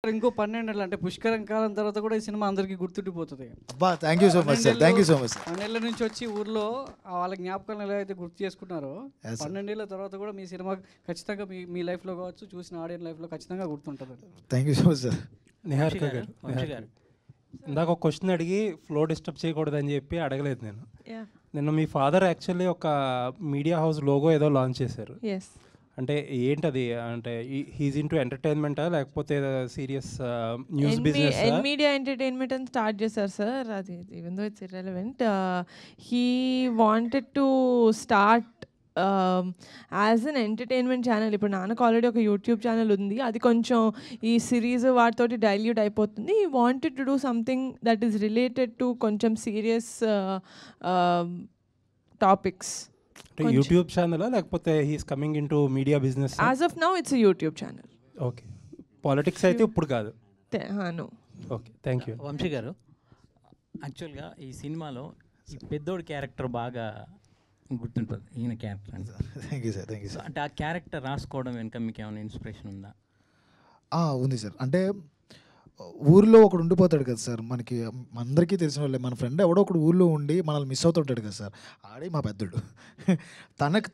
ఇంకో 12 ఏళ్ళు అంటే పుష్కరం కాలం తర్వాత కూడా ఈ సినిమా అందరికీ గుర్తుండిపోతుంది. అబ్బా thank you so much sir, thank you so much sir. 12 నుంచి వచ్చి ఊర్లో వాళ్ళ జ్ఞాపకాలను ఎలా అయితే గుర్తు చేసుకుంటున్నారో 12 ఏళ్ళ తర్వాత కూడా మీ సినిమా ఖచ్చితంగా మీ లైఫ్లో కావచ్చు, చూసిన ఆడియన్స్ లైఫ్లో ఖచ్చితంగా గుర్తుంటుంది. Thank you so much sir. Niharika గారు ఇందాక ఒక క్వశ్చన్ అడిగి ఫ్లో డిస్టర్బ్ చేయకూడదని చెప్పి అడగలేదు నేను. నిన్న మీ ఫాదర్ యాక్చువల్లీ ఒక మీడియా హౌస్ లోగో ఏదో లాంచ్ చేశారు. అంటే ఏంటది? అంటే హీజ్ ఇంటూ ఎంటర్టైన్మెంటా లేకపోతే serious news business? Media entertainment అని స్టార్ట్ చేశారు సార్. అది even though it's irrelevant. He wanted to start as an entertainment channel. ఇప్పుడు నాన్నకు ఆల్రెడీ ఒక యూట్యూబ్ ఛానల్ ఉంది, అది కొంచెం ఈ సిరీస్ వాటితోటి డైల్యూట్ అయిపోతుంది. He wanted to do something that is related to కొంచెం సీరియస్ టాపిక్స్. యూట్యూబ్ ఛానల్ లేకపోతే he's coming into media business? As of now it's YouTube channel. Okay, politics అయితే ఇప్పుడు కాదు. Okay, thank you. వంశీ గారు, యాక్చువల్గా ఈ సినిమాలో ఈ పెద్దోడి క్యారెక్టర్ బాగా గుర్తుంటుంది, ఈయన క్యారెక్టర్ అంటే. Thank you sir, thank you sir. అంటే ఆ క్యారెక్టర్ రాసుకోవడం వెనుక మీకు ఏమైనా ఇన్స్పిరేషన్ ఉందా? ఉంది సార్. అంటే ఊర్లో ఒకడు ఉండిపోతాడు కదా సార్, మనకి అందరికీ తెలిసిన వాళ్ళే. మన ఫ్రెండ్ ఎవడో ఒకడు ఊర్లో ఉండి మనల్ని మిస్ అవుతుంటాడు కదా సార్, ఆడే మా పెద్దోడు.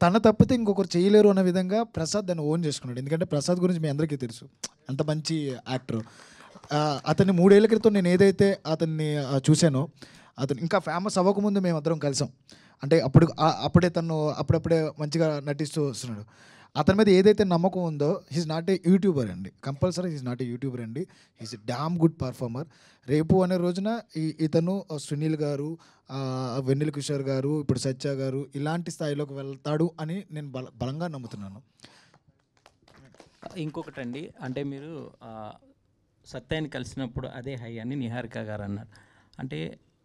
తన తప్పితే ఇంకొకరు చేయలేరు అన్న విధంగా ప్రసాద్ దాన్ని ఓన్ చేసుకున్నాడు. ఎందుకంటే ప్రసాద్ గురించి మీ అందరికీ తెలుసు, అంత మంచి యాక్టర్. అతన్ని 3 ఏళ్ల క్రితం నేను ఏదైతే అతన్ని చూశానో, అతను ఇంకా ఫేమస్ అవ్వకముందు మేమందరం కలిసాం. అంటే అప్పుడే మంచిగా నటిస్తూ వస్తున్నాడు. అతని మీద ఏదైతే నమ్మకం ఉందో, హీస్ నాట్ ఏ యూట్యూబర్ అండి, compulsory he's not a YouTuber అండి, he's a damn good performer. రేపు అనే రోజున ఇతను సునీల్ గారు, వెన్నెల కిషోర్ గారు, ఇప్పుడు సత్య గారు ఇలాంటి స్థాయిలోకి వెళ్తాడు అని నేను బలంగా నమ్ముతున్నాను. ఇంకొకటి అండి, అంటే మీరు సత్యాన్ని కలిసినప్పుడు అదే హై అని నిహారిక గారు అన్నారు. అంటే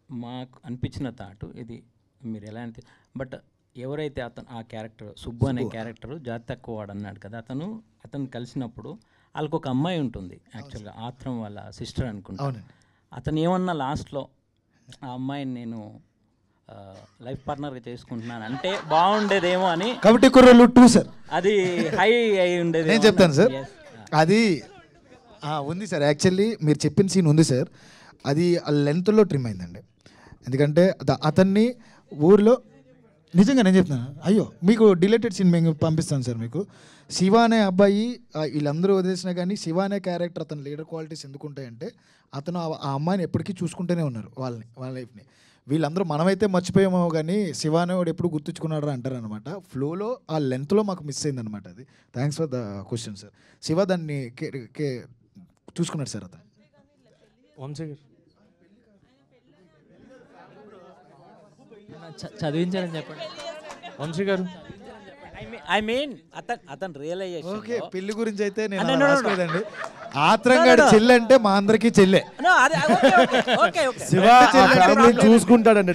మాకు అనిపించిన థాటు ఇది, మీరు ఎలా అంటే, బట్ ఎవరైతే ఆ క్యారెక్టర్ సుబ్బు అనే క్యారెక్టర్ జాతి తక్కువ వాడు అన్నాడు కదా, అతను కలిసినప్పుడు వాళ్ళకు ఒక అమ్మాయి ఉంటుంది, యాక్చువల్గా ఆత్రం వాళ్ళ సిస్టర్ అనుకుంటాను. అతను ఏమన్నా లాస్ట్లో ఆ అమ్మాయిని నేను లైఫ్ పార్ట్నర్గా చేసుకుంటున్నాను అంటే బాగుండేదేమో అని. కాబట్టి కుర్రలు 2 సార్, అది హై అయి ఉండేది. నేను చెప్తాను సార్, అది ఉంది సార్. యాక్చువల్లీ మీరు చెప్పిన సీన్ ఉంది సార్, అది ఆ లెంత్లో ట్రిమ్ అయిందండి. ఎందుకంటే అతన్ని ఊరిలో నిజంగా నేను చెప్తున్నాను, అయ్యో మీకు డిలేటెడ్ సీన్ మేము పంపిస్తాను సార్ మీకు. శివ అనే అబ్బాయి వీళ్ళందరూ వదిలేసినా కానీ శివ అనే క్యారెక్టర్, అతని లీడర్ క్వాలిటీస్ ఎందుకుంటాయంటే అతను ఆ అమ్మాయిని ఎప్పటికీ చూసుకుంటూనే ఉన్నారు, వాళ్ళ లైఫ్ని. వీళ్ళందరూ మనమైతే మర్చిపోయామో కానీ శివ అనేవాడు ఎప్పుడు గుర్తుంచుకున్నాడు అంటారు అనమాట. ఫ్లోలో ఆ లెంత్లో మాకు మిస్ అయిందనమాట. అది thanks for the question sir. Shiva దాన్ని చూసుకున్నాడు సార్ అతను. వంశీ గారు చదివించాలని చెప్పండి. వంశీ గారు, ఐ మీన్ అతను రియలైజేషన్. ఓకే, పెళ్లి గురించి అయితే నేను రాసుకోలేదండి. ఆత్రంగా చెల్లి అంటే మా అందరికీ చెల్లె. చూసుకుంటాడండి,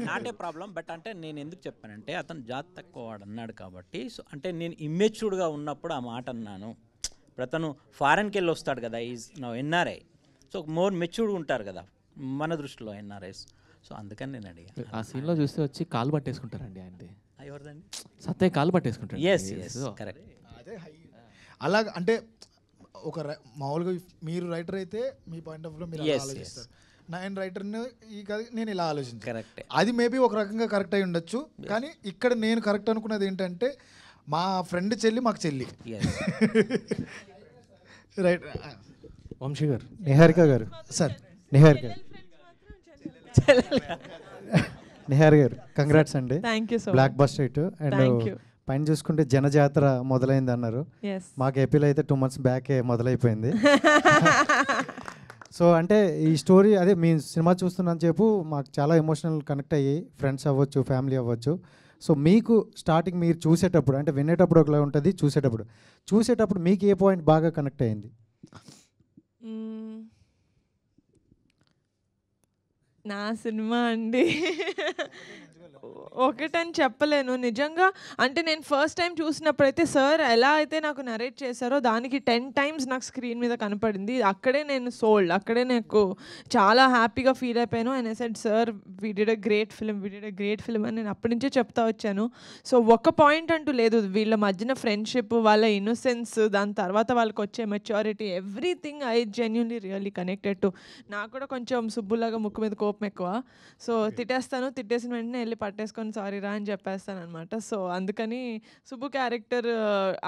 నాట్ ఏ ప్రాబ్లం. బట్ అంటే నేను ఎందుకు చెప్పానంటే, అతను జాతి తక్కువ వాడు అన్నాడు కాబట్టి, సో అంటే నేను ఇమ్మెచ్యూర్డ్గా ఉన్నప్పుడు ఆ మాట అన్నాను. ఇప్పుడు అతను ఫారెన్కి వెళ్ళి వస్తాడు కదా, is now NRI, so more మెచ్యూర్డ్గా ఉంటారు కదా మన దృష్టిలో ఎన్ఆర్ఐస్. సో అందుకని నేను అడిగాను. ఆ సీన్లో చూస్తే వచ్చి కాలు పట్టేసుకుంటారండి ఆయన. ఎవరిదండి? సత్య కాలు పట్టేసుకుంటారు. Yes correct. అలాగ అంటే ఒక మామూలుగా మీరు రైటర్ అయితే మీ పాయింట్ ఆఫ్ వ్యూలో మీరు ఆలోచిస్తారు, నేను రైటర్ని నేను ఇలా ఆలోచించాను. కరెక్ట్. అది మేబీ ఒక రకంగా కరెక్ట్ అయి ఉండొచ్చు, కానీ ఇక్కడ నేను కరెక్ట్ అనుకున్నది ఏంటంటే మా ఫ్రెండ్ చెల్లి మాకు చెల్లి. రైట్. వంశీ గారు, నిహారిక గారు సార్. నిహారిక గారు కంగ్రాట్స్ అండి. Block buster hit. అండ్ పైన చూసుకుంటే జనజాతర మొదలైంది అన్నారు, మాకు ఏపీలో అయితే 2 months బ్యాకే మొదలైపోయింది. సో అంటే ఈ స్టోరీ అదే మీ సినిమా చూస్తున్నాను చెప్పు మాకు చాలా ఎమోషనల్ కనెక్ట్ అయ్యి, ఫ్రెండ్స్ అవ్వచ్చు, ఫ్యామిలీ అవ్వచ్చు. సో మీకు స్టార్టింగ్ మీరు చూసేటప్పుడు, అంటే వినేటప్పుడు ఒకలా ఉంటుంది, చూసేటప్పుడు మీకు ఏ పాయింట్ బాగా కనెక్ట్ అయ్యింది? నా సినిమా అండి ఒకటని చెప్పలేను నిజంగా. అంటే నేను ఫస్ట్ టైం చూసినప్పుడైతే సార్ ఎలా అయితే నాకు నరేట్ చేశారో దానికి 10 టైమ్స్ నాకు స్క్రీన్ మీద కనపడింది. అక్కడే నేను సోల్డ్, అక్కడే నాకు చాలా హ్యాపీగా ఫీల్ అయిపోయాను. And I said sir we did a great film అని నేను అప్పటి నుంచే చెప్తా వచ్చాను. సో ఒక పాయింట్ అంటూ లేదు, వీళ్ళ మధ్యన ఫ్రెండ్షిప్, వాళ్ళ ఇన్నోసెన్స్, దాని తర్వాత వాళ్ళకి వచ్చే maturity, everything I genuinely really connected to. నాకు కూడా కొంచెం సుబ్బులాగా ముక్కు మీద కోపం ఎక్కువ. సో తిట్టేసిన వెంటనే వెళ్ళి పట్టేసుకొని సారీ రా అని చెప్పేస్తాను అనమాట. సో అందుకని సుబ్బు క్యారెక్టర్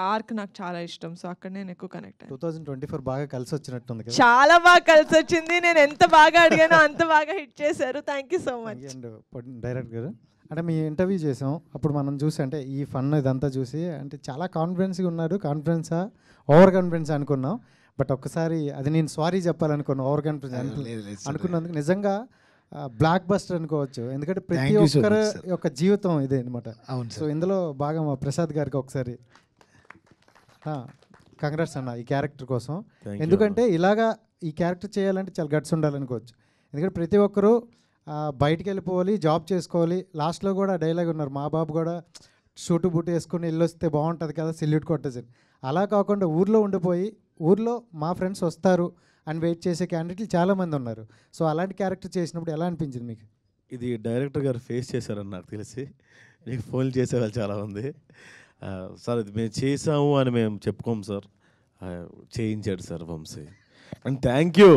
ఆర్క్ నాకు చాలా ఇష్టం. సో అక్కడ నేను ఎక్కువ కనెక్ట్ అయ్యాను. 2024 బాగా కలిసి వచ్చినట్టుంది కదా. చాలా బాగా కలిసి వచ్చింది. నేను ఎంత బాగా అడిగానో అంత బాగా హిట్ చేశారు. Thank you so much. And director గారు, అంటే మీ ఇంటర్వ్యూ చేసాం, అప్పుడు మనం చూసి అంటే ఈ ఫన్ ఇదంతా చూసి అంటే చాలా కాన్ఫిడెన్స్గా ఉన్నారు. కాన్ఫిడెన్సా ఓవర్ కాన్ఫిడెన్స్ అనుకున్నాం. బట్ ఒక్కసారి అది నేను సారీ చెప్పాలనుకున్నాను, ఓవర్ కాన్ఫిడెన్స్ అనుకున్నందుకు. నిజంగా బ్లాక్ బస్టర్ అనుకోవచ్చు, ఎందుకంటే ప్రతి ఒక్కరి యొక్క జీవితం ఇదే అనమాట. సో ఇందులో బాగా మా ప్రసాద్ గారికి ఒకసారి కంగ్రాట్స్ అన్న ఈ క్యారెక్టర్ కోసం. ఎందుకంటే ఇలాగా ఈ క్యారెక్టర్ చేయాలంటే చాలా గట్స్ ఉండాలనుకోవచ్చు. ఎందుకంటే ప్రతి ఒక్కరూ బయటికి వెళ్ళిపోవాలి, జాబ్ చేసుకోవాలి. లాస్ట్లో కూడా డైలాగ్ ఉన్నారు, మా బాబు కూడా షూటు బూటు వేసుకుని వెళ్ళొస్తే బాగుంటుంది కదా, సెల్యూట్ కొట్టేసి. అలా కాకుండా ఊర్లో ఉండిపోయి ఊర్లో మా ఫ్రెండ్స్ వస్తారు అని వెయిట్ చేసే క్యాండిడేట్లు చాలామంది ఉన్నారు. సో అలాంటి క్యారెక్టర్ చేసినప్పుడు ఎలా అనిపించింది మీకు? ఇది డైరెక్టర్ గారు ఫేస్ చేశారని నాకు తెలిసి, మీకు ఫోన్ చేసేవాళ్ళు చాలామంది. సార్ ఇది మేము చేసాము అని మేము చెప్పుకోము సార్, చేయించాడు sir Vamsi. And thank you,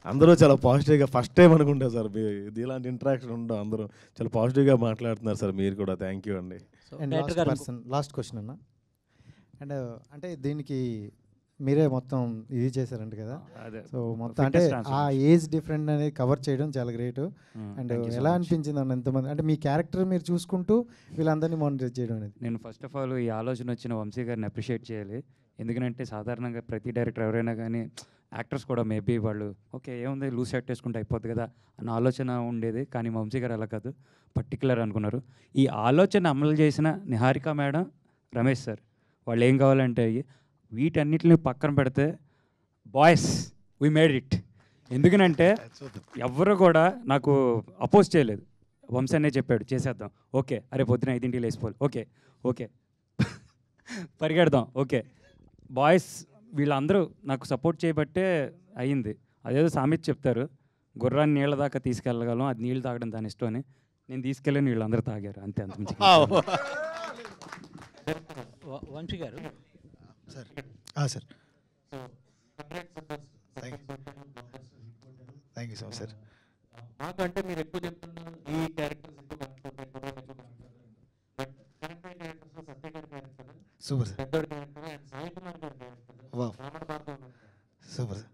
అందరూ చాలా పాజిటివ్గా, ఫస్ట్ టైం అనుకుంటా సార్ ఇది ఇలాంటి ఇంటరాక్షన్ ఉండవు, అందరూ చాలా పాజిటివ్గా మాట్లాడుతున్నారు సార్, మీరు కూడా థ్యాంక్ యూ అండి. అండ్ లాస్ట్ క్వశ్చన్ అన్న, అండ్ అంటే దీనికి మీరే మొత్తం ఇది చేశారంట కదా. సో మొత్తం అంటే ఆ ఏజ్ డిఫరెంట్ అనేది కవర్ చేయడం చాలా గ్రేట్. అండ్ ఎలా అనిపించింది అన్న ఎంతమంది అంటే మీ క్యారెక్టర్ మీరు చూసుకుంటూ వీళ్ళందరినీ మానిటర్ చేయడం అనేది? నేను ఫస్ట్ ఆఫ్ ఆల్ ఈ ఆలోచన వచ్చిన వంశీ గారిని అప్రిషియేట్ చేయాలి. ఎందుకంటే సాధారణంగా ప్రతి డైరెక్టర్ ఎవరైనా కానీ, యాక్టర్స్ కూడా మేబీ వాళ్ళు ఓకే ఏముంది లూజ్ షర్ట్ వేసుకుంటే అయిపోద్ది కదా అన్న ఆలోచన ఉండేది. కానీ వంశీ గారు అలా కాదు, పర్టికులర్ అనుకున్నారు. ఈ ఆలోచన అమలు చేసిన నిహారిక మేడం, రమేష్ సార్, వాళ్ళు ఏం కావాలంటే వీటన్నిటిని పక్కన పెడితే బాయ్స్ వీ మేడ్ ఇట్. ఎందుకనంటే ఎవరు కూడా నాకు అపోజ్ చేయలేదు. వంశీ అనే చెప్పాడు చేసేద్దాం, ఓకే, అరే పొద్దున 5 లేచిపోవాలి, ఓకే ఓకే పరిగెడదాం, ఓకే. బాయ్స్ వీళ్ళందరూ నాకు సపోర్ట్ చేయబట్టే అయ్యింది. అదేదో సామెత చెప్తారు, గుర్రాన్ని నీళ్ళ దాకా తీసుకెళ్ళగలం, అది నీళ్ళు తాగడం దాని ఇష్టం అని. నేను తీసుకెళ్ళి వీళ్ళందరూ తాగారు, అంతే. అంత వంశీ గారు sir sir thank you so much sir. నాకంటే మీరు ఎక్కువ చెప్తున్నారు ఈ characters super sir. Wow super sir.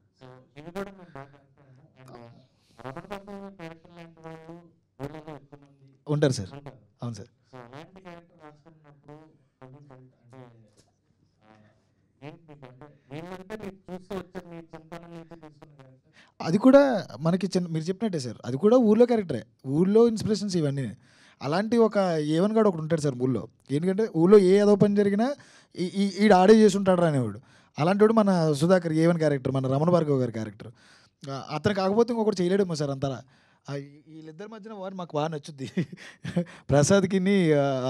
ఉంటారు సార్, అవును సార్. అది కూడా మనకి మీరు చెప్పినట్టే సార్, అది కూడా ఊళ్ళో క్యారెక్టరే, ఊళ్ళో ఇన్స్పిరేషన్స్ ఇవన్నీ. అలాంటి ఒక ఏవన్ గాడు ఒకటి ఉంటాడు సార్ ఊళ్ళో. ఎందుకంటే ఊళ్ళో ఏ ఏదో పని జరిగినా ఈడు ఆడే చేసి ఉంటాడు అనేవాడు. అలాంటి వాడు మన సుధాకర్ ఏవన్ క్యారెక్టర్, మన రమణ భార్గవ్ గారి క్యారెక్టర్. అతను కాకపోతే ఇంకొకటి చేయలేడేమో సార్ అంతలా. వీళ్ళిద్దరి మధ్యన వారు మాకు బాగా నచ్చుద్ది, ప్రసాద్కి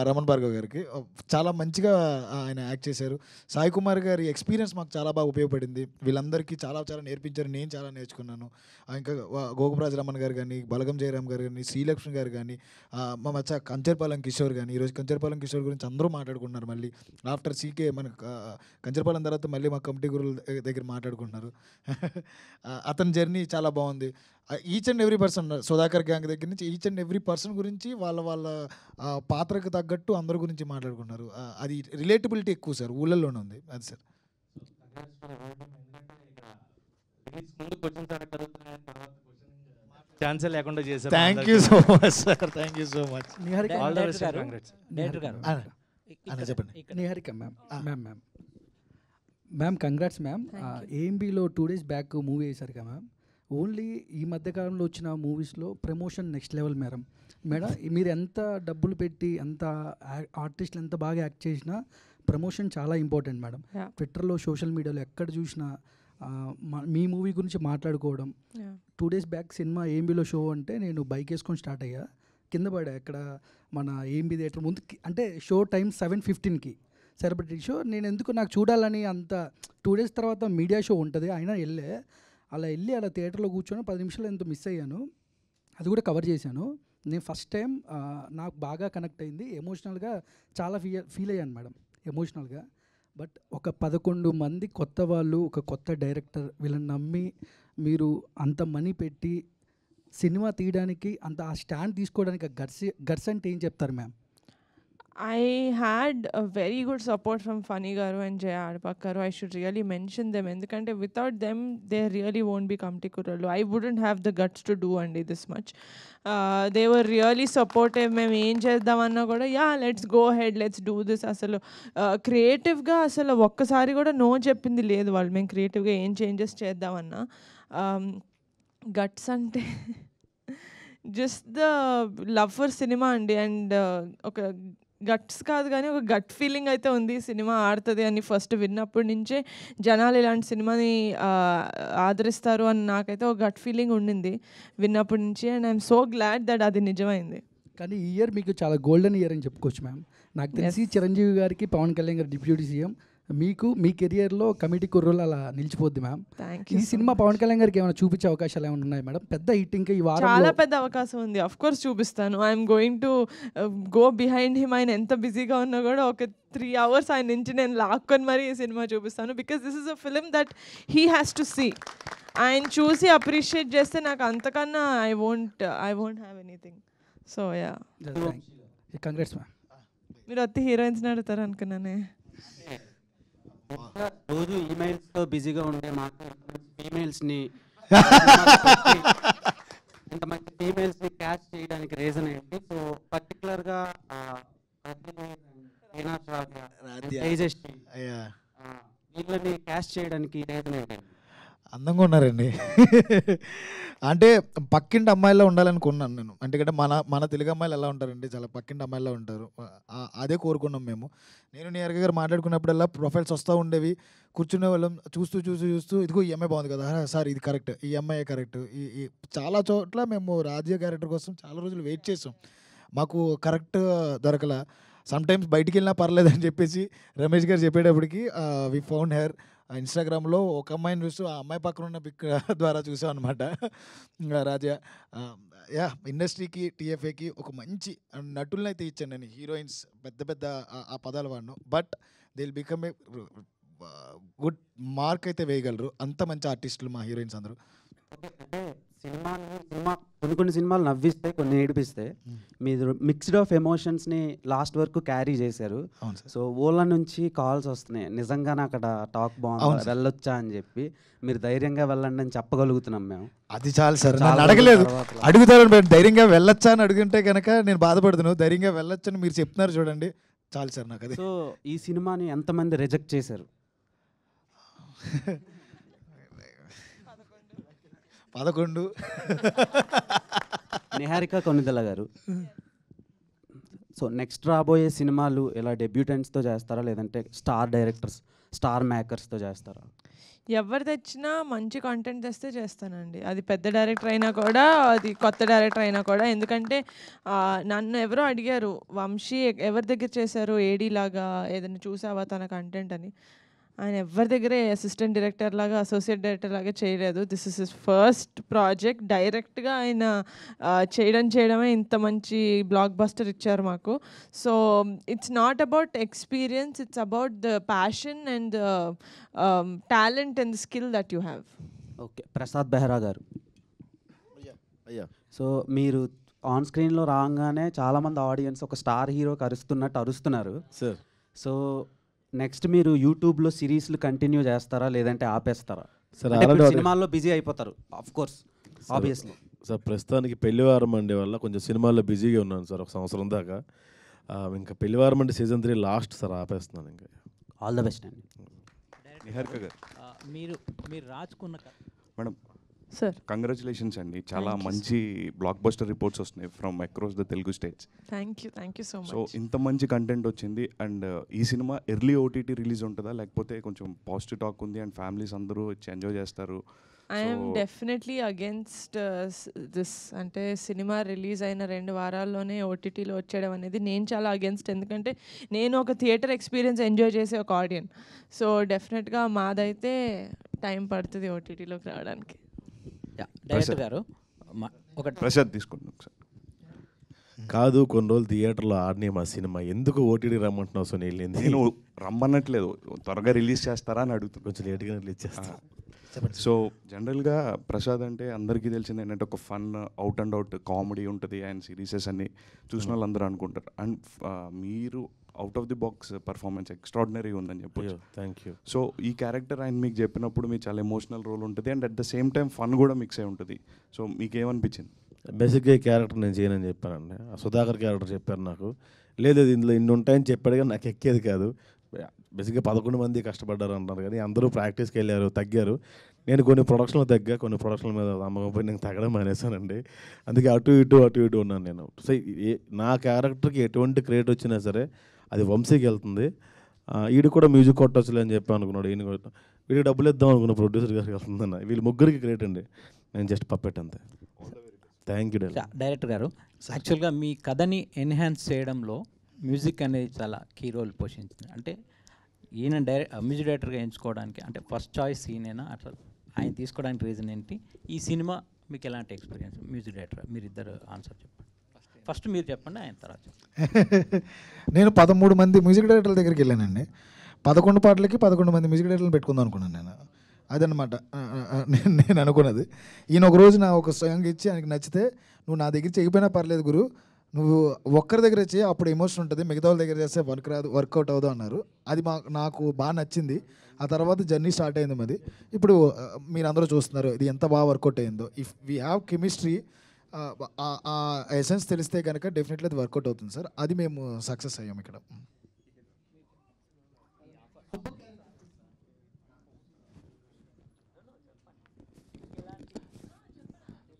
రమణ్ భార్గవ్ గారికి. చాలా మంచిగా ఆయన యాక్ట్ చేశారు. సాయి కుమార్ గారి ఎక్స్పీరియన్స్ మాకు చాలా బాగా ఉపయోగపడింది. వీళ్ళందరికీ చాలా చాలా నేర్పించారు, నేను చాలా నేర్చుకున్నాను. ఇంకా గోగురాజ్ రమణ్ గారు కానీ, బలగం జయరామ్ గారు కానీ, శ్రీలక్ష్మి గారు కానీ, మా మచ్చ కంచర్పాలెం కిషోర్ కానీ. ఈరోజు కంచర్పాలెం కిషోర్ గురించి అందరూ మాట్లాడుకుంటున్నారు. మళ్ళీ ఆఫ్టర్ సీకే మన కంచర్పాలెం తర్వాత మళ్ళీ మా కమిటీ గురువుల దగ్గర మాట్లాడుకుంటున్నారు. అతని జర్నీ చాలా బాగుంది. Each and every person, Sudhakar gang దగ్గర నుంచి ఈచ్ అండ్ ఎవ్రీ పర్సన్ గురించి వాళ్ళ పాత్రకు తగ్గట్టు అందరి గురించి మాట్లాడుకున్నారు. అది రిలేటబిలిటీ ఎక్కువ సార్, ఊళ్ళల్లోనే ఉంది అది సార్. ఛాన్సే లేకుండా చేశారు. Thank you so much sir, thank you so much. చెప్పండి. Niharika ma'am congrats ma'am. ఏఎంబీలో 2 days బ్యాక్ మూవీ వేశారు కదా మ్యామ్. ఓన్లీ ఈ మధ్యకాలంలో వచ్చిన మూవీస్లో ప్రమోషన్ నెక్స్ట్ లెవెల్ మేడం. మీరు ఎంత డబ్బులు పెట్టి ఎంత ఆర్టిస్టులు ఎంత బాగా యాక్ట్ చేసినా ప్రమోషన్ చాలా ఇంపార్టెంట్ మేడం. ట్విట్టర్లో సోషల్ మీడియాలో ఎక్కడ చూసినా మీ మూవీ గురించి మాట్లాడుకోవడం. 2 days బ్యాక్ సినిమా ఏఎంబీలో షో అంటే నేను బైక్ వేసుకొని స్టార్ట్ అయ్యా. కింద పడా ఇక్కడ మన ఏఎంబీ థియేటర్ ముందు అంటే షో టైం 7:15కి సెలబ్రిటీ షో. నేను ఎందుకు నాకు చూడాలని అంత 2 days తర్వాత మీడియా షో ఉంటుంది అయినా అలా వెళ్ళి అలా థియేటర్లో కూర్చొని 10 నిమిషాలు ఎంతో మిస్ అయ్యాను. అది కూడా కవర్ చేశాను. నేను ఫస్ట్ టైం నాకు బాగా కనెక్ట్ అయింది, ఎమోషనల్గా చాలా ఫీల్ అయ్యాను మేడం ఎమోషనల్గా. బట్ ఒక 11 మంది కొత్త వాళ్ళు, ఒక కొత్త డైరెక్టర్, వీళ్ళని నమ్మి మీరు అంత మనీ పెట్టి సినిమా తీయడానికి అంత ఆ స్టాండ్ తీసుకోవడానికి గట్స్ అంటే ఏం చెప్తారు ma'am? I had a very good support from Funny Garu and Jaya Adpak Garu. I should really mention them. Endukante without them, they really won't be Kamti Kurallu. I wouldn't have the guts to do andi this much. They were really supportive. Mem em cheddam kuda, yeah, let's go ahead, let's do this. Asalu creative ga asalu okkasari kuda no cheppindi ledu vallu. Mem creative ga em changes cheddam anna. Guts ante just the love for cinema andi, and oka guts కాదు కానీ ఒక gut feeling అయితే ఉంది cinema ఆడుతుంది అని. First విన్నప్పటి నుంచే జనాలు ఇలాంటి సినిమాని ఆదరిస్తారు అని నాకైతే ఒక గట్ ఫీలింగ్ ఉండింది విన్నప్పటి నుంచి. And I'm so glad that అది నిజమైంది. కానీ ఈ ఇయర్ మీకు చాలా గోల్డెన్ ఇయర్ అని చెప్పుకోవచ్చు మ్యామ్. నాకు తెలిసి చిరంజీవి గారికి, పవన్ కళ్యాణ్ గారు డిప్యూటీ సీఎం, మీకు మీ కెరియర్లో కమిటీ కుర్రోలు అలా నిలిచిపోద్ది మ్యామ్. ఈ సినిమా పవన్ కళ్యాణ్ గారికి ఏమైనా చూపించే అవకాశాలు ఏమైనా ఉన్నాయి మేడం? పెద్ద హిట్ ఇంకా ఈ వారం చాలా పెద్ద అవకాశం ఉంది. అఫ్ కోర్స్ చూపిస్తాను. I'm going to go behind him. ఆయన ఎంత బిజీగా ఉన్నా కూడా ఒక 3 hours ఆయన నుంచి నేను లాక్కొని మరీ ఈ సినిమా చూపిస్తాను. Because this is a film that he has to see. ఆయన చూసి అప్రిషియేట్ చేస్తే నాకు అంతకన్నా I won't have anything. So yeah, congrats ma'am. మీరు అత్తి హీరోయిన్స్ అడుగుతారు అనుకున్నానే. రోజు ఈమెయిల్స్తో బిజీగా ఉండే మాకు ఫీమేల్స్ని ఇంతమంది ఫీమేల్స్ని క్యాచ్ చేయడానికి రీజన్ ఏంటి? సో పర్టికులర్గా వీళ్ళని క్యాచ్ చేయడానికి రీజన్ ఏంటి? అందంగా ఉన్నారండి. అంటే పక్కింటి అమ్మాయిలా ఉండాలనుకున్నాను నేను. అంటే మన తెలుగు అమ్మాయిలు ఎలా ఉంటారండి, చాలా పక్కింటి అమ్మాయిలా ఉంటారు. అదే కోరుకున్నాం మేము. నేను నియర్గా గారు మాట్లాడుకున్నప్పుడల్లా ప్రొఫైల్స్ వస్తూ ఉండేవి, కూర్చునే వాళ్ళం చూస్తూ ఇదిగో ఈ అమ్మాయి బాగుంది కదా సార్, ఇది కరెక్ట్, ఈ అమ్మాయి కరెక్ట్. ఈ చాలా చోట్ల మేము రాజ్య క్యారెక్టర్ కోసం చాలా రోజులు వెయిట్ చేసాం, మాకు కరెక్ట్ దొరకలా. సమ్టైమ్స్ బయటికి వెళ్ళినా పర్లేదని చెప్పేసి రమేష్ గారు చెప్పేటప్పటికి వి ఫౌండ్ హెర్. ఇన్స్టాగ్రామ్లో ఒక అమ్మాయిని చూస్తూ ఆ అమ్మాయి పక్కన ఉన్న పిక్ ద్వారా చూసాం అనమాట. రాజా యా ఇండస్ట్రీకి, టీఎఫ్ఏకి ఒక మంచి నటులను అయితే ఇచ్చాను నేను. హీరోయిన్స్ పెద్ద ఆ పదాలు వాడిను, but they will become a good mark అయితే వేయగలరు. అంత మంచి ఆర్టిస్టులు మా హీరోయిన్స్ అందరూ. సినిమా కొన్ని సినిమాలు నవ్విస్తాయి, కొన్ని ఏడిపిస్తాయి. మీరు మిక్స్డ్ ఆఫ్ ఎమోషన్స్ని లాస్ట్ వరకు క్యారీ చేశారు. సో ఓలా నుంచి కాల్స్ వస్తున్నాయి, నిజంగానే అక్కడ టాక్ బాగుంది, వెళ్ళొచ్చా అని చెప్పి. మీరు ధైర్యంగా వెళ్ళండి అని చెప్పగలుగుతున్నాం మేము. అది చాలు సార్, నన్ను అడగలేదు, అడుగుతారు. ధైర్యంగా వెళ్ళొచ్చా అని అడుగుంటే కనుక నేను బాధపడుతున్నాను. ధైర్యంగా వెళ్ళొచ్చని మీరు చెప్తున్నారు చూడండి, చాలు సార్ నాకు అది. సో ఈ సినిమాని ఎంతమంది రిజెక్ట్ చేశారు? 11. నిహారిక కొనిదెల గారు, సో నెక్స్ట్ రాబోయే సినిమాలు ఇలా డెబ్యూటెంట్స్తో చేస్తారా, లేదంటే స్టార్ డైరెక్టర్స్, స్టార్ మేకర్స్తో చేస్తారా? ఎవరు తెచ్చినా మంచి కంటెంట్ తెస్తే చేస్తానండి. అది పెద్ద డైరెక్టర్ అయినా కూడా, అది కొత్త డైరెక్టర్ అయినా కూడా. ఎందుకంటే నన్ను ఎవరో అడిగారు, వంశీ ఎవరి దగ్గర చేశారు ఏడీ లాగా, ఏదైనా చూసావా తన కంటెంట్ అని. ఆయన ఎవరి దగ్గరే అసిస్టెంట్ డైరెక్టర్ లాగా, అసోసియేట్ డైరెక్టర్ లాగా చేయలేదు. This is his first project. డైరెక్ట్గా ఆయన చేయడమే ఇంత మంచి బ్లాక్ బస్టర్ ఇచ్చారు మాకు. So it's not about experience, it's about the passion and talent and the skill that you have. Okay, Prasad Behra గారు, సో మీరు ఆన్ స్క్రీన్లో రాగానే చాలామంది ఆడియన్స్ ఒక స్టార్ హీరోకి అరుస్తున్నారు సార్. సో నెక్స్ట్ మీరు యూట్యూబ్లో సిరీస్లు కంటిన్యూ చేస్తారా, లేదంటే ఆపేస్తారా? సార్ సినిమాల్లో బిజీ అయిపోతారు ఆఫ్ కోర్స్, ఆబ్వియస్లీ. సార్ ప్రస్తుతానికి పెళ్లివారం అండే వల్ల కొంచెం సినిమాల్లో బిజీగా ఉన్నాను సార్, 1 సంవత్సరం దాకా. ఇంకా పెళ్లివారం అంటే సీజన్ 3 లాస్ట్ సార్, ఆపేస్తున్నాను ఇంకా. ఆల్ ద బెస్ట్ అండి. నిహారిక గారు, మీరు రాచుకున్న మేడం సార్ కంగ్రాచులేషన్స్ అండి. చాలా మంచి బ్లాక్ బస్టర్ రిపోర్ట్స్ వస్తున్నాయి from across the Telugu states. Thank you so much. So ఇంత మంచి కంటెంట్ వచ్చింది. అండ్ ఈ సినిమా ఎర్లీ ఓటీటీ రిలీజ్ ఉంటుందా, లేకపోతే కొంచెం పాజిటివ్ టాక్ ఉంది అండ్ ఫ్యామిలీస్ అందరూ వచ్చి ఎంజాయ్ చేస్తారు ఐఎమ్ డెఫినెట్లీ అగేన్స్ట్ దిస్. అంటే సినిమా రిలీజ్ అయిన 2 వారాల్లోనే ఓటీటీలో వచ్చేయడం అనేది నేను చాలా అగేన్స్ట్. ఎందుకంటే నేను ఒక థియేటర్ ఎక్స్పీరియన్స్ ఎంజాయ్ చేసే ఒక ఆడియన్స్. సో డెఫినెట్గా మాదైతే టైం పడుతుంది ఓటీటీలోకి రావడానికి. డైరెక్టర్ గారు ఒకటి ప్రసాద్ తీసుకోండి ఒకసారి. కాదు, కొన్ని రోజులు థియేటర్లో ఆడినే మా సినిమా ఎందుకు ఓటీటీ రమ్మంటున్నావు సునీల్? నేను రమ్మనట్లేదు, త్వరగా రిలీజ్ చేస్తారా అని అడుగుతున్నాను. కొంచెం లేట్గా రిలీజ్ చేస్తాను. సో జనరల్గా ప్రసాద్ అంటే అందరికీ తెలిసింది ఏంటంటే ఒక fun out and out comedy ఉంటుంది, అండ్ సిరీసెస్ అన్ని చూసిన వాళ్ళందరూ అనుకుంటారు. అండ్ మీరు out of the box performance extraordinary ఉందని చెప్పొచ్చు. Thank you. సో ఈ క్యారెక్టర్ ఆయన మీకు చెప్పినప్పుడు మీకు చాలా ఎమోషనల్ రోల్ ఉంటుంది, and at the same time fun కూడా మిక్స్ అయి ఉంటుంది. సో మీకేమనిపించింది? బేసిక్గా ఈ క్యారెక్టర్ నేను చేయనని చెప్పానండి. సుధాకర్ క్యారెక్టర్ చెప్పారు నాకు. లేదు ఇందులో ఇన్ని ఉంటాయని చెప్పాడు కానీ నాకు ఎక్కేది కాదు. బేసిక్గా 11 మంది కష్టపడ్డారు అన్నారు కానీ అందరూ ప్రాక్టీస్కి వెళ్ళారు, తగ్గారు. నేను కొన్ని ప్రొడక్షన్లో తగ్గా, కొన్ని ప్రొడక్షన్ల మీద నమ్మకం పోయి నేను తగ్గడం మానేశానండి. అందుకే అటు ఇటు ఉన్నాను నేను. సో నా క్యారెక్టర్కి ఎటువంటి క్రియేట్ వచ్చినా సరే అది వంశీకి వెళ్తుంది. వీడు కూడా మ్యూజిక్ కొట్టొచ్చులే అని చెప్పి అనుకున్నాడు. ఈయన కూడా వీడికి డబ్బులు ఇద్దాం అనుకున్న ప్రొడ్యూసర్ గారికి వెళ్తుందన్న. వీళ్ళు ముగ్గురికి క్రియేట్ అండి, నేను జస్ట్ పప్పెట్ అంతే. థ్యాంక్ యూ డైరెక్టర్ గారు. యాక్చువల్గా మీ కథని ఎన్హాన్స్ చేయడంలో మ్యూజిక్ అనేది చాలా కీ రోల్ పోషించింది. అంటే ఈయన మ్యూజిక్ డైరెక్టర్గా ఎంచుకోవడానికి అంటే ఫస్ట్ చాయిస్ ఈయనైనా అట్లా ఆయన తీసుకోవడానికి రీజన్ ఏంటి? ఈ సినిమా మీకు ఎలాంటి ఎక్స్పీరియన్స్? మ్యూజిక్ డైరెక్టర్ మీరిద్దరు ఆన్సర్ చెప్పండి. ఫస్ట్ మీరు చెప్పండి, ఆయన తర్వాత. నేను 13 మంది మ్యూజిక్ డైరెక్టర్ల దగ్గరికి వెళ్ళానండి. 11 పాటలకి 11 మంది మ్యూజిక్ డైరెక్టర్లు పెట్టుకుందాం అనుకున్నాను నేను. అదనమాట నేను అనుకున్నది. ఈయన ఒక రోజు నా ఒక సాంగ్ ఇచ్చి ఆయనకి నచ్చితే, నువ్వు నా దగ్గర చేయకపోయినా పర్లేదు గురు, నువ్వు ఒక్కరి దగ్గర చేయి, అప్పుడు ఎమోషన్ ఉంటుంది, మిగతా వాళ్ళ దగ్గర చేస్తే వర్కౌట్ అవ్వదు అన్నారు. అది నాకు బాగా నచ్చింది. ఆ తర్వాత జర్నీ స్టార్ట్ అయింది మాది. ఇప్పుడు మీరు అందరూ చూస్తున్నారు ఇది ఎంత బాగా వర్కౌట్ అయిందో. ఇఫ్ వీ హ్యావ్ కెమిస్ట్రీ, ఆ ఎసెన్స్ తెలిస్తే కనుక డెఫినెట్లీ అది వర్కౌట్ అవుతుంది సార్. అది మేము సక్సెస్ అయ్యాం ఇక్కడ.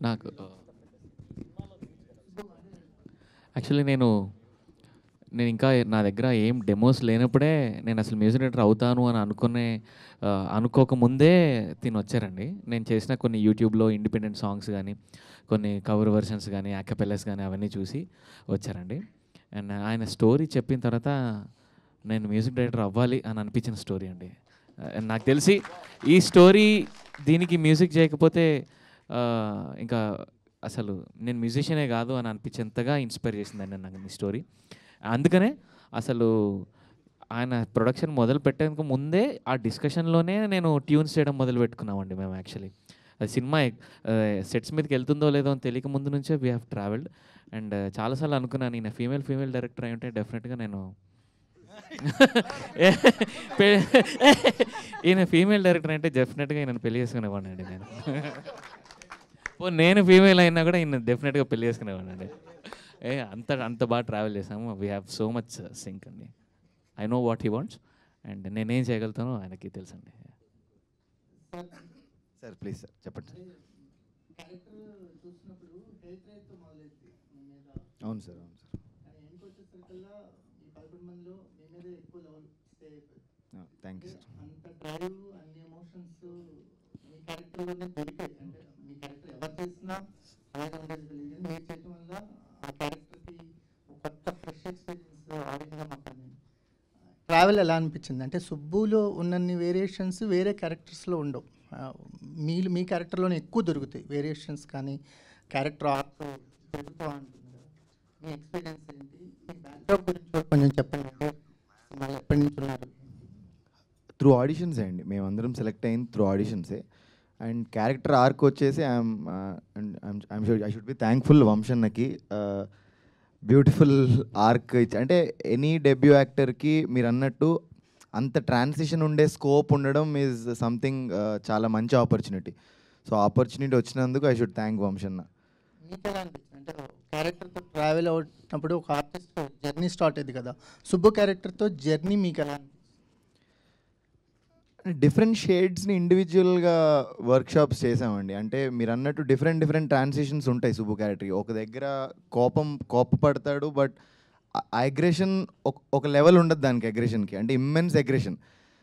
నాకు యాక్చువల్లీ నేను ఇంకా నా దగ్గర ఏం డెమోస్ లేనప్పుడే నేను అసలు మ్యూజిక్ డైరెక్టర్ అవుతాను అని అనుకోకముందే తిని వచ్చారండి. నేను చేసిన కొన్ని యూట్యూబ్లో ఇండిపెండెంట్ సాంగ్స్ కానీ, కొన్ని కవర్ వెర్షన్స్ కానీ, యాకపెల్లస్ కానీ అవన్నీ చూసి వచ్చారండి. అండ్ ఆయన స్టోరీ చెప్పిన తర్వాత నేను మ్యూజిక్ డైరెక్టర్ అవ్వాలి అని అనిపించిన స్టోరీ అండి. నాకు తెలిసి ఈ స్టోరీ దీనికి మ్యూజిక్ చేయకపోతే ఇంకా అసలు నేను మ్యూజిషియనే కాదు అని అనిపించేంతగా ఇన్స్పైర్ చేసిందండి నాకు ఈ స్టోరీ. అందుకనే అసలు ఆయన ప్రొడక్షన్ మొదలు పెట్టేందుకు ముందే ఆ డిస్కషన్లోనే నేను ట్యూన్స్ చేయడం మొదలు పెట్టుకున్నామండి మేము. యాక్చువల్లీ అది సినిమా సెట్స్ మీదకి వెళ్తుందో లేదో అని తెలియక ముందు నుంచే వీ హ్యావ్ ట్రావెల్డ్. అండ్ చాలాసార్లు అనుకున్నాను ఈయన ఫీమేల్ డైరెక్టర్ అయి ఉంటే డెఫినెట్గా నేను ఈయన ఫీమేల్ డైరెక్టర్ అంటే డెఫినెట్గా ఈయన పెళ్లి చేసుకునేవాడిని అండి నేను. నేను ఫీమేల్ అయినా కూడా ఈయన డెఫినెట్గా పెళ్లి చేసుకునేవాడిని అండి. అంత బాగా ట్రావెల్ చేసాము. We have so much sync అండి. I know what he wants and నేనేం చేయగలుగుతానో ఆయనకి తెలుసండి. సార్ ప్లీజ్ సార్ చెప్పండి సార్. అవును sir. Thank you sir. Travel ఎలా అనిపించింది అంటే సుబ్బులో ఉన్నన్ని వేరియేషన్స్ వేరే క్యారెక్టర్స్లో ఉండవు. మీ క్యారెక్టర్లోనే ఎక్కువ దొరుకుతాయి వేరియేషన్స్, కానీ క్యారెక్టర్ ఆర్ట్ పెరుగుతూ ఉంటుంది. మీ ఎక్స్పీరియన్స్ ఏంటి? మీ బ్యాక్డ్రాప్ గురించి కొంచెం చెప్పండి. మళ్ళీ ఎప్పటి నుంచి ఉన్నారు? త్రూ ఆడిషన్స్ అండి, మేమందరం సెలెక్ట్ అయింది త్రూ ఆడిషన్సే. అండ్ క్యారెక్టర్ ఆర్క్ వచ్చేసి ఐ షుడ్ బి థ్యాంక్ఫుల్ వంశన్నకి. బ్యూటిఫుల్ ఆర్క్ ఇచ్చి, అంటే ఎనీ డెబ్యూ యాక్టర్కి మీరు అన్నట్టు అంత ట్రాన్సిషన్ ఉండే స్కోప్ ఉండడం ఈజ్ సంథింగ్ చాలా మంచి ఆపర్చునిటీ. సో ఆపర్చునిటీ వచ్చినందుకు ఐ షుడ్ థ్యాంక్ వంశన్న. మీకు ఎలా అనిపించింది అంటే క్యారెక్టర్తో ట్రావెల్ అవుతున్నప్పుడు ఒక ఆర్టిస్ట్ జర్నీ స్టార్ట్ అయింది కదా, సుబ్బు క్యారెక్టర్తో జర్నీ మీకు ఎలా అనిపించింది? డిఫరెంట్ షేడ్స్ని ఇండివిజువల్గా వర్క్షాప్స్ చేసామండి. అంటే మీరు అన్నట్టు డిఫరెంట్ ట్రాన్సిషన్స్ ఉంటాయి సుబ్బు క్యారెక్టర్కి. ఒక దగ్గర కోపపడతాడు, బట్ అగ్రెషన్ ఒక లెవెల్ ఉండదు దానికి, అగ్రెషన్కి అంటే ఇమ్మెన్స్ అగ్రెషన్.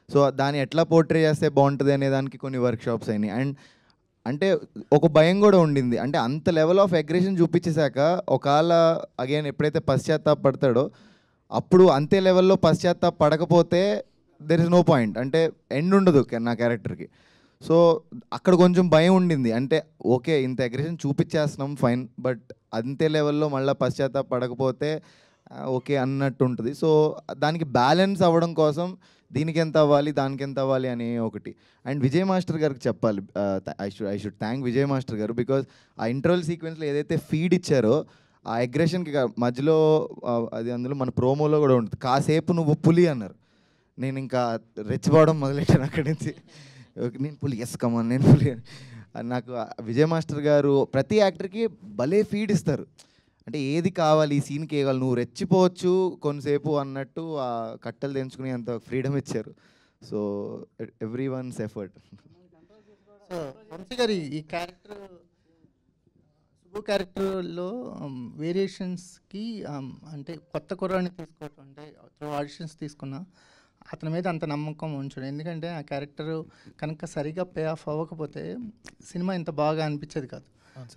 సో దాన్ని ఎట్లా పోర్ట్రే చేస్తే బాగుంటుంది అనే దానికి కొన్ని వర్క్షాప్స్ అయినాయి. అండ్ అంటే ఒక భయం కూడా ఉండింది. అంటే అంత లెవెల్ ఆఫ్ అగ్రెషన్ చూపించేశాక ఒకవేళ అగైన్ ఎప్పుడైతే పశ్చాత్తాపడతాడో అప్పుడు అంతే లెవెల్లో పశ్చాత్తాపడకపోతే దెర్ ఇస్ నో పాయింట్, అంటే ఎండ్ ఉండదు నా క్యారెక్టర్కి. సో అక్కడ కొంచెం భయం ఉండింది. అంటే ఓకే ఇంత అగ్రెషన్ చూపించేస్తున్నాం ఫైన్, బట్ అంతే లెవెల్లో మళ్ళీ పశ్చాత్తాపడకపోతే ఓకే అన్నట్టు ఉంటుంది. సో దానికి బ్యాలెన్స్ అవ్వడం కోసం దీనికి ఎంత అవ్వాలి దానికి ఎంత అవ్వాలి అని ఒకటి. అండ్ విజయ్ మాస్టర్ గారికి చెప్పాలి, I should thank Vijay master గారు, బికాజ్ ఆ ఇంటర్వల్ సీక్వెన్స్లో ఏదైతే ఫీడ్ ఇచ్చారో ఆ అగ్రెషన్కి మధ్యలో అది అందులో మన ప్రోమోలో కూడా ఉంటుంది, కాసేపు నువ్వు పులి అన్నారు. నేను ఇంకా రెచ్చిపోవడం మొదలెట్టాను అక్కడి నుంచి. నేను పులి, ఎస్ కమాన్ నేను పులి. నాకు విజయ్ మాస్టర్ గారు ప్రతి యాక్టర్కి భలే ఫీడ్ ఇస్తారు. అంటే ఏది కావాలి ఈ సీన్కి వేయగలరు, నువ్వు రెచ్చిపోవచ్చు కొంతసేపు అన్నట్టు ఆ కట్టెలు తెంచుకుని అంత ఫ్రీడమ్ ఇచ్చారు. So everyone's effort. So Vamsi గారి ఈ క్యారెక్టర్ సుబ్బు క్యారెక్టర్లో వేరియేషన్స్కి అంటే కొత్త కుర్రాన్ని తీసుకోవటం, అంటే త్రూ ఆడిషన్స్ తీసుకున్నా అతని మీద అంత నమ్మకం ఉంచడం. ఎందుకంటే ఆ క్యారెక్టర్ కనుక సరిగా పే ఆఫ్ అవ్వకపోతే సినిమా ఇంత బాగా అనిపించేది కాదు.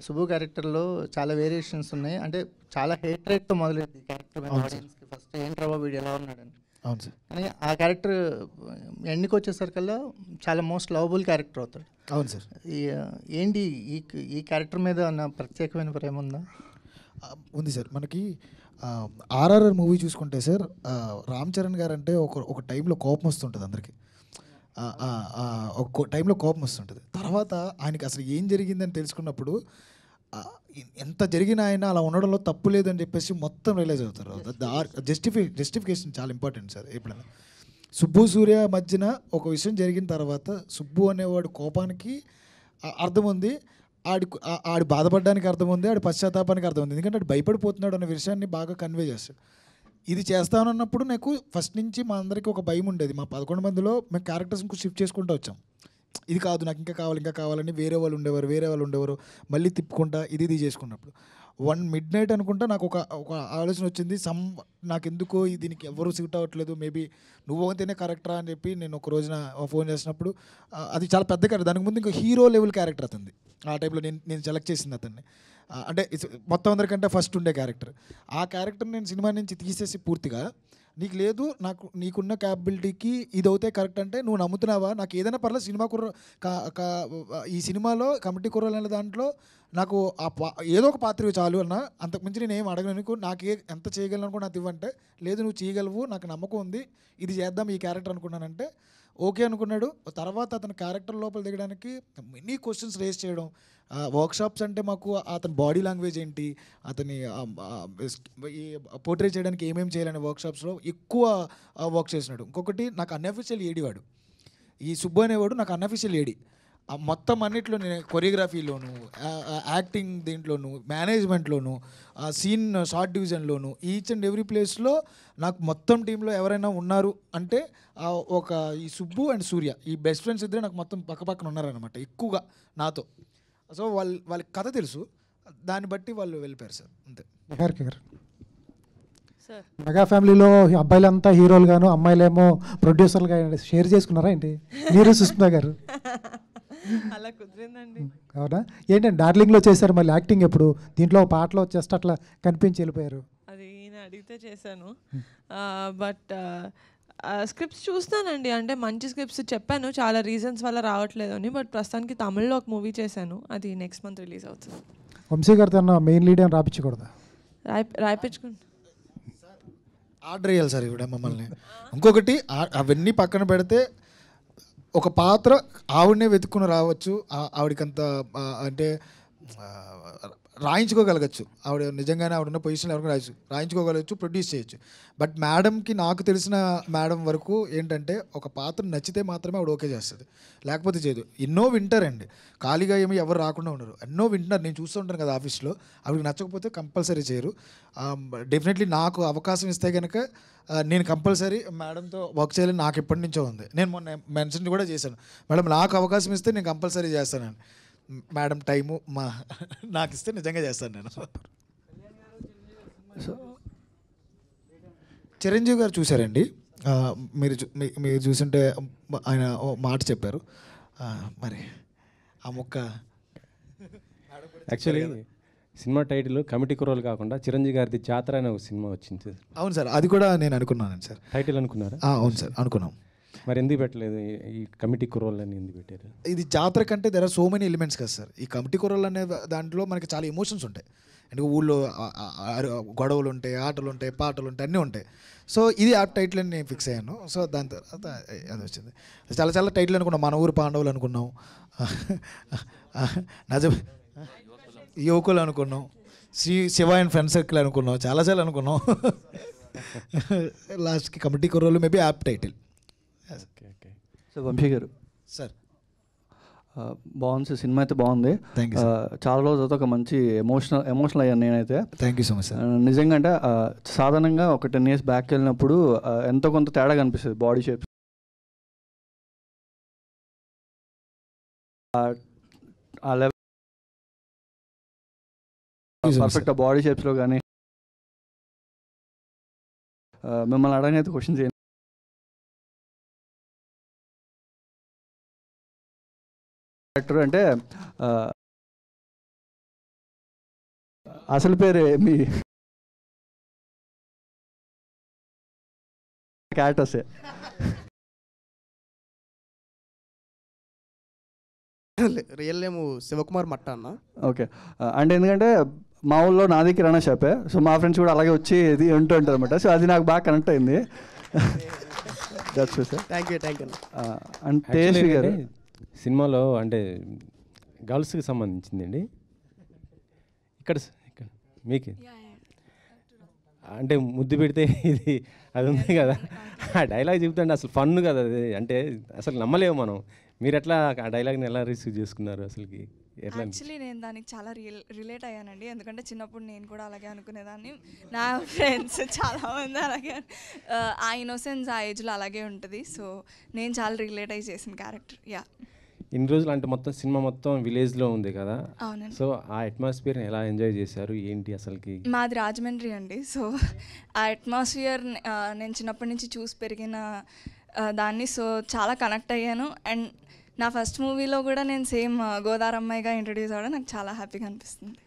సుబ్బు క్యారెక్టర్లో చాలా వేరియేషన్స్ ఉన్నాయి. అంటే చాలా హేట్ రేట్తో మొదలైంది ఈ క్యారెక్టర్ మీద ఆడియన్స్కి. ఫస్ట్ ఏంట్రా వీడు ఎలా ఉన్నాడని. అవును సార్. కానీ ఆ క్యారెక్టర్ ఎండ్కి వచ్చేసరికల్లా చాలా మోస్ట్ లవబుల్ క్యారెక్టర్ అవుతాడు. అవును సార్. ఏంటి ఈ క్యారెక్టర్ మీద నా ప్రత్యేకమైన ప్రేమ ఉందా? ఉంది సార్. మనకి ఆర్ఆర్ఆర్ మూవీ చూసుకుంటే సార్ రామ్ చరణ్ గారు అంటే ఒక టైంలో కోపం వస్తుంటుంది అందరికీ, ఒక టైంలో కోపం వస్తుంటుంది. తర్వాత ఆయనకి అసలు ఏం జరిగిందని తెలుసుకున్నప్పుడు ఎంత జరిగిన ఆయన అలా ఉండడంలో తప్పు లేదని చెప్పేసి మొత్తం రియలైజ్ అవుతారు. జస్టిఫికేషన్ చాలా ఇంపార్టెంట్ సార్. ఎప్పుడైనా సుబ్బు సూర్య మధ్యన ఒక విషయం జరిగిన తర్వాత సుబ్బు అనేవాడు కోపానికి అర్థం ఉంది, ఆడి బాధపడడానికి అర్థం ఉంది, ఆడి పశ్చాత్తాపానికి అర్థం ఉంది. ఎందుకంటే ఆడు భయపడిపోతున్నాడు అనే విషయాన్ని బాగా కన్వే చేస్తాడు. ఇది చేస్తానన్నప్పుడు నాకు ఫస్ట్ నుంచి మా అందరికీ ఒక భయం ఉండేది. మా 11 మందిలో మేము క్యారెక్టర్స్ ఇంకో షిఫ్ట్ చేసుకుంటూ వచ్చాం. ఇది కాదు నాకు ఇంకా కావాలని వేరే వాళ్ళు ఉండేవారు మళ్ళీ తిప్పుకుంటా ఇది చేసుకున్నప్పుడు 1 midnight అనుకుంటా నాకు ఒక ఆలోచన వచ్చింది. నాకెందుకో దీనికి ఎవరు సూట్ అవ్వట్లేదు, మేబీ నువ్వు అంతేనే కరెక్టరా అని చెప్పి నేను ఒక రోజున ఫోన్ చేసినప్పుడు అది చాలా పెద్ద క్యారెక్టర్. దానికి ముందు ఇంకా హీరో లెవెల్ క్యారెక్టర్ అతనిది. ఆ టైంలో నేను సెలెక్ట్ చేసింది అతన్ని. అంటే మొత్తం అందరికంటే ఫస్ట్ ఉండే క్యారెక్టర్. ఆ క్యారెక్టర్ నేను సినిమా నుంచి తీసేసి పూర్తిగా నీకు లేదు, నీకున్న క్యాపబిలిటీకి ఇది అవుతే కరెక్ట్ అంటే నువ్వు నమ్ముతున్నావా, నాకు ఏదైనా పర్లేదు సినిమా ఈ సినిమాలో కమిటీ కుర్రలు అనే దాంట్లో నాకు ఏదో ఒక పాత్ర చాలు అన్న, అంతకుమించి నేను ఏం అడగను, నాకు ఎంత చేయగలను అనుకో నాకు ఇవ్వంటే లేదు నువ్వు చేయగలవు, నాకు నమ్మకం ఉంది, ఇది చేద్దాం ఈ క్యారెక్టర్ అనుకున్నానంటే ఓకే అనుకున్నాడు. తర్వాత అతని క్యారెక్టర్ లోపల దిగడానికి మెనీ క్వశ్చన్స్ రేస్ చేయడం. వర్క్షాప్స్ అంటే మాకు అతని బాడీ లాంగ్వేజ్ ఏంటి, అతని పోర్ట్రేట్ చేయడానికి ఏమేమి చేయాలనే వర్క్షాప్స్లో ఎక్కువ వర్క్ చేసినాడు. ఇంకొకటి నాకు అన్అఫీషియల్ ఏడి వాడు, ఈ సుబ్బు అనేవాడు నాకు అన్అఫీషియల్ ఏడి. మొత్తం అన్నిట్లో నేను కొరియోగ్రఫీలోను, యాక్టింగ్ దీంట్లోను, మేనేజ్మెంట్లోను, సీన్ షార్ట్ డివిజన్లోను, ఈచ్ అండ్ ఎవ్రీ ప్లేస్లో నాకు మొత్తం టీంలో ఎవరైనా ఉన్నారు అంటే ఒక ఈ సుబ్బు అండ్ సూర్య ఈ బెస్ట్ ఫ్రెండ్స్ ఇద్దరే నాకు మొత్తం పక్కపక్కన ఉన్నారనమాట ఎక్కువగా నాతో. సో వాళ్ళకి కథ తెలుసు, దాన్ని బట్టి వాళ్ళు వెళ్ళిపోయారు సార్. అంతే. మెగా ఫ్యామిలీలో అబ్బాయిలంతా హీరోలు గాను అమ్మాయిలేమో ప్రొడ్యూసర్లుగా షేర్ చేసుకున్నారా ఏంటి మీరు సుష్మిత గారు? అలా కుదిరిందండి. అవునా? ఏంటంటే డార్లింగ్లో చేశారు, మళ్ళీ యాక్టింగ్ ఎప్పుడు దీంట్లో పాటలో జస్ట్ అట్లా కనిపించి వెళ్ళిపోయారు? అది ఈయన అడిగితే చేశాను. బట్ స్క్రిప్ట్స్ చూస్తానండి, అంటే మంచి స్క్రిప్ట్స్ చెప్పాను, చాలా రీజన్స్ వల్ల రావట్లేదు అని. బట్ ప్రస్తుతానికి తమిళ్లో ఒక మూవీ చేశాను, అది నెక్స్ట్ మంత్ రిలీజ్ అవుతుంది. వంశీ గారితో మెయిన్ లీడ్ అని రాపించకూడదా? రాయించుకుంటా. ఆర్డర్ చేయాలి సార్ ఇవిడ మమ్మల్ని. ఇంకొకటి అవన్నీ పక్కన పెడితే ఒక పాత్ర ఆవిడనే వెతుక్కుని రావచ్చు, ఆవిడకంత అంటే రాయించుకోగలగచ్చు, ఆవిడ నిజంగానే ఆవిడ పొజిషన్లో ఎవరికి రాయించుకోగలగచ్చు, ప్రొడ్యూస్ చేయొచ్చు. బట్ మేడంకి నాకు తెలిసిన మేడం వరకు ఏంటంటే ఒక పాత్ర నచ్చితే మాత్రమే ఆవిడ ఓకే చేస్తుంది, లేకపోతే చేయదు. ఎన్నో వింటారండి, ఖాళీగా ఏమి ఎవరు రాకుండా ఉండరు, ఎన్నో వింటున్నారు. నేను చూస్తూ ఉంటాను కదా ఆఫీస్లో, ఆవిడకి నచ్చకపోతే కంపల్సరీ చేయరు. డెఫినెట్లీ నాకు అవకాశం ఇస్తే కనుక నేను కంపల్సరీ మేడంతో వర్క్ చేయాలని నాకు ఎప్పటి నుంచో ఉంది. నేను మొన్న మెన్షన్ కూడా చేశాను, మేడం నాకు అవకాశం ఇస్తే నేను కంపల్సరీ చేస్తానని. మేడం టైము నాకు ఇస్తే నిజంగా చేస్తాను నేను. సో చిరంజీవి గారు చూశారండి, మీరు చూసుంటే ఆయన మాట చెప్పారు, మరి ఆ మొక్క యాక్చువల్లీ సినిమా టైటిల్ కమిటీ కుర్రోలు కాకుండా చిరంజీవి గారిది జాతర అనే ఒక సినిమా వచ్చింది సార్. అవును సార్, అది కూడా నేను అనుకున్నాను సార్. టైటిల్ అనుకున్నారా? అవును సార్, అనుకున్నాం. మరి ఎందుకు పెట్టలేదు ఈ కమిటీ కుర్రోళ్ళు అని ఎందుకు పెట్టారు? ఇది జాతర కంటే there are so many elements కదా సార్. ఈ కమిటీ కుర్రోళ్ళు అనే దాంట్లో మనకి చాలా ఎమోషన్స్ ఉంటాయి. అంటే ఊళ్ళో గొడవలు ఉంటాయి, ఆటలు ఉంటాయి, పాటలు ఉంటాయి, అన్నీ ఉంటాయి. సో ఇది ఆ టైటిల్ అని నేను ఫిక్స్ అయ్యాను. సో దాని తర్వాత అది వచ్చింది. చాలా చాలా టైటిల్ అనుకున్నాం. మన ఊరు పాండవులు అనుకున్నాం, యువకులు అనుకున్నాం, శివ అండ్ ఫ్రెండ్ సర్కిల్ అనుకున్నాం, చాలా చాలా అనుకున్నాం. లాస్ట్కి కమిటీ కుర్రోళ్ళు maybe apt title. So Vamsi గారు సార్, బాగుంది సార్, సినిమా అయితే బాగుంది. చాలా రోజుల తర్వాత ఒక మంచి ఎమోషనల్ అయ్యాను నేనైతే. Thank you so much sir. నిజంగా అంటే సాధారణంగా ఒక 10 years బ్యాక్ వెళ్ళినప్పుడు ఎంతో కొంత తేడా కనిపిస్తుంది బాడీ షేప్స్. ఆ లెవెల్ పర్ఫెక్ట్ బాడీ షేప్స్లో కానీ మిమ్మల్ని అడగనైతే క్వశ్చన్స్ ఏంటి అంటే అసలు పేరు మీ క్యారెక్టర్సే. రియల్ నేమ్ శివకుమార్ మట్ట అన్న. ఓకే, అంటే ఎందుకంటే మా ఊళ్ళో నాది కిరాణా షాపే. సో మా ఫ్రెండ్స్ కూడా అలాగే వచ్చి ఇది ఉంటూ ఉంటారు అనమాట. సో అది నాకు బాగా కనెక్ట్ అయింది. థ్యాంక్ యూ అంటే గారు సినిమాలో అంటే గర్ల్స్కి సంబంధించిందండి. ఇక్కడ ఇక్కడ మీకు అంటే ముద్దు పెడితే ఇది అది ఉంది కదా, ఆ డైలాగ్ చెబుతుంటే అసలు ఫన్ కదా అది. అంటే అసలు నమ్మలేము మనం. మీరు ఎట్లా ఆ డైలాగ్ని ఎలా రిసీవ్ చేసుకున్నారు అసలుకి? యాక్చువల్లీ నేను దానికి చాలా రిలేట్ అయ్యానండి. ఎందుకంటే చిన్నప్పుడు నేను కూడా అలాగే అనుకునేదాన్ని. నా ఫ్రెండ్స్ చాలామంది అలాగే, ఆ ఇన్నోసెన్స్ ఆ ఏజ్లో అలాగే ఉంటుంది. సో నేను చాలా రిలేట్ అయ్యి చేసిన క్యారెక్టర్. ఇన్ని రోజులు అంటే మొత్తం సినిమా మొత్తం విలేజ్లో ఉంది కదా. అవునండి. సో ఆ అట్మాస్ఫియర్ని ఎలా ఎంజాయ్ చేశారు ఏంటి అసలుకి? మాది రాజమండ్రి అండి. సో ఆ అట్మాస్ఫియర్ నేను చిన్నప్పటి నుంచి చూసి పెరిగిన దాన్ని. సో చాలా కనెక్ట్ అయ్యాను. అండ్ నా ఫస్ట్ మూవీలో కూడా నేను సేమ్ గోదావరి అమ్మాయిగా ఇంట్రడ్యూస్ అవ్వడం నాకు చాలా హ్యాపీగా అనిపిస్తుంది.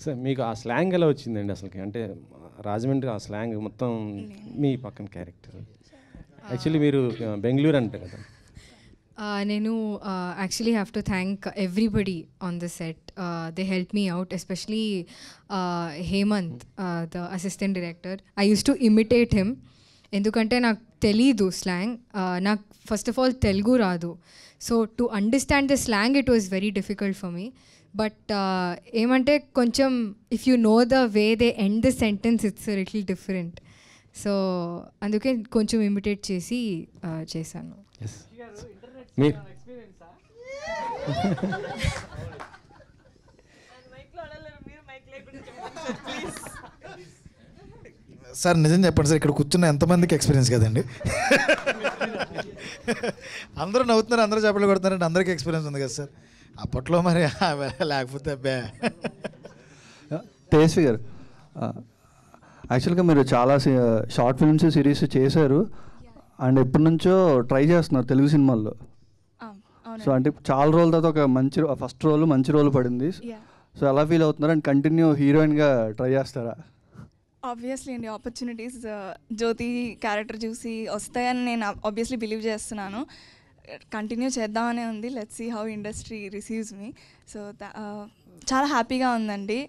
సార్ మీకు ఆ స్లాంగ్ ఎలా వచ్చిందండి అసలుకి? అంటే రాజమండ్రి ఆ స్లాంగ్ మొత్తం మీ పక్కన క్యారెక్టర్. యాక్చువల్లీ మీరు బెంగళూరు అంటే కదా. నేను actually have to thank everybody on the set. They help me out, especially Hemanth, the assistant director. I use to imitate him, ఎందుకంటే నాకు తెలీదు స్లాంగ్. నాకు ఫస్ట్ ఆఫ్ ఆల్ తెలుగు రాదు. So to understand the slang it was very difficult for me. But ఏమంటే కొంచెం if you know the way they end the sentence it's little different. So అందుకే కొంచెం imitate చేసి చేశాను. సార్ నిజం చెప్పండి సార్, ఇక్కడ కూర్చున్న ఎంతమందికి ఎక్స్పీరియన్స్ కదండి? అందరూ నవ్వుతున్నారు, అందరూ చెప్పలు కొడుతున్నారంటే అందరికీ ఎక్స్పీరియన్స్ ఉంది కదా సార్. అప్పట్లో మరి లేకపోతే అబ్బా. తేజస్వి గారు, యాక్చువల్గా మీరు చాలా షార్ట్ ఫిల్మ్స్ సిరీస్ చేశారు అండ్ ఎప్పటి నుంచో ట్రై చేస్తున్నారు తెలుగు సినిమాల్లో. సో అంటే చాలా రోజుల తర్వాత ఒక మంచి ఫస్ట్ రోల్ మంచి రోల్ పడింది. సో ఎలా ఫీల్ అవుతున్నారు అండ్ కంటిన్యూ హీరోయిన్గా ట్రై చేస్తారా? ఆబ్వియస్లీ అండి, ఆపర్చునిటీస్ జ్యోతి క్యారెక్టర్ చూసి వస్తాయని నేను ఆబ్వియస్లీ బిలీవ్ చేస్తున్నాను. కంటిన్యూ చేద్దామనే ఉంది. Let's see how industry receives me. So చాలా హ్యాపీగా ఉందండి.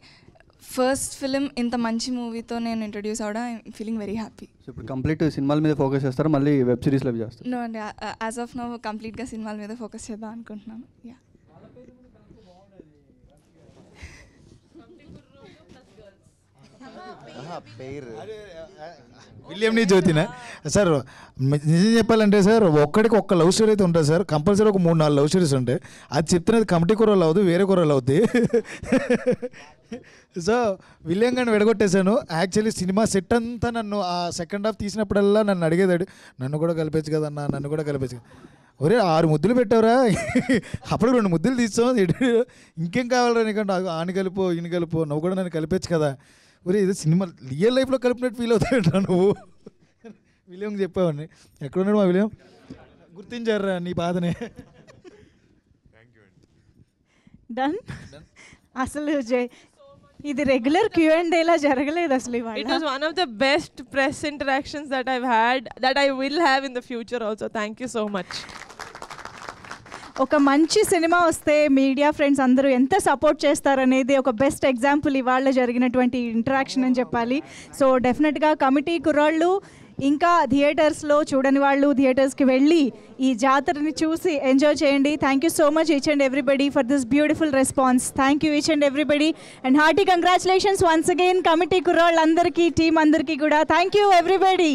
ఫస్ట్ ఫిలిం ఇంత మంచి మూవీతో నేను ఇంట్రడ్యూస్ అవడం I'm feeling very happy. So ఇప్పుడు కంప్లీట్ సినిమాల మీద ఫోకస్ చేస్తారా, మళ్ళీ వెబ్ సిరీస్లో చేస్తారు? నో అండి, యాజ్ ఆఫ్ నో కంప్లీట్గా సినిమాల మీద ఫోకస్ చేద్దాం అనుకుంటున్నాను. విలియంని జ్యోతినా సార్? నిజం చెప్పాలంటే సార్, ఒక్కడికి ఒక్క లవ్ స్టోరీ అయితే ఉంటుంది సార్. కంపల్సరీ ఒక 3-4 లవ్ స్టోరీస్ ఉంటాయి. అది చెప్తున్నది కమిటీ కూరలు అవుతుంది, వేరే కూరలు అవుతాయి. సో విలియం గారిని విడగొట్టేశాను. యాక్చువల్లీ సినిమా సెట్ అంతా నన్ను ఆ సెకండ్ హాఫ్ తీసినప్పుడల్లా నన్ను అడిగేదాడు, నన్ను కూడా కలిపేచ్చు కదన్నా, నన్ను కూడా కలిపేచ్చు. ఒరే 6 ముద్దులు పెట్టావురా, అప్పుడు 2 ముద్దులు తీస్తాం, ఇంకేం కావాలరా నీకంటే ఆని కలిపో ఈయన కలిపో, నువ్వు కూడా నన్ను కలిపేచ్చు కదా. ఒరే ఇది సినిమా రియల్ లైఫ్లో కలిపినట్టు ఫీల్ అవుతాడు నువ్వు. విలియం చెప్పావండి. ఎక్కడున్నాడు మా విలియం? గుర్తించారా నీ బాధనే? డన్. అసలు ఇది రెగ్యులర్ Q&Aలా జరగలేదు అసలు ఇవాళ. It was one of the best press interactions that I've had, that I will have in the future also. Thank you so much. ఒక మంచి సినిమా వస్తే మీడియా ఫ్రెండ్స్ అందరూ ఎంత సపోర్ట్ చేస్తారనేది ఒక బెస్ట్ ఎగ్జాంపుల్ ఇవాళ జరిగినటువంటి ఇంటరాక్షన్ అని చెప్పాలి. సో డెఫినెట్గా కమిటీ కుర్రాళ్ళు ఇంకా థియేటర్స్లో చూడని వాళ్ళు థియేటర్స్కి వెళ్ళి ఈ జాతరని చూసి ఎంజాయ్ చేయండి. Thank you so much each and everybody for this beautiful response. Thank you each and everybody and hearty congratulations once again committee కుర్రాళ్ళందరికీ, టీం అందరికీ కూడా. Thank you everybody.